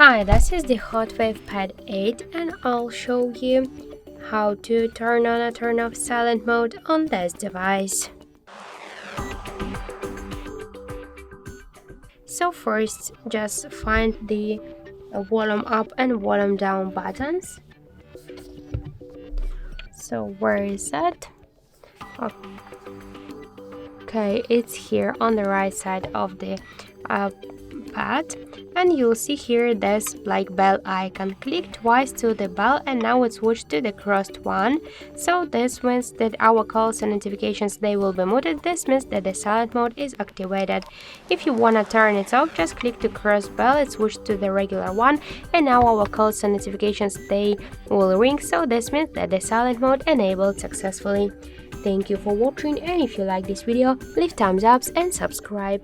Hi, this is the HOTWAV Pad 8 and I'll show you how to turn on or turn off silent mode on this device. So first, just find the volume up and volume down buttons. So where is it? Okay, it's here on the right side of the pad, and you'll see here this like bell icon. Click twice to the bell and now it's switched to the crossed one. So this means that our calls and notifications, they will be muted. This means that the silent mode is activated. If you wanna turn it off, just click the crossed bell, it's switched to the regular one, and now our calls and notifications, they will ring. So this means that the silent mode enabled successfully. Thank you for watching, and if you like this video, leave thumbs up and subscribe.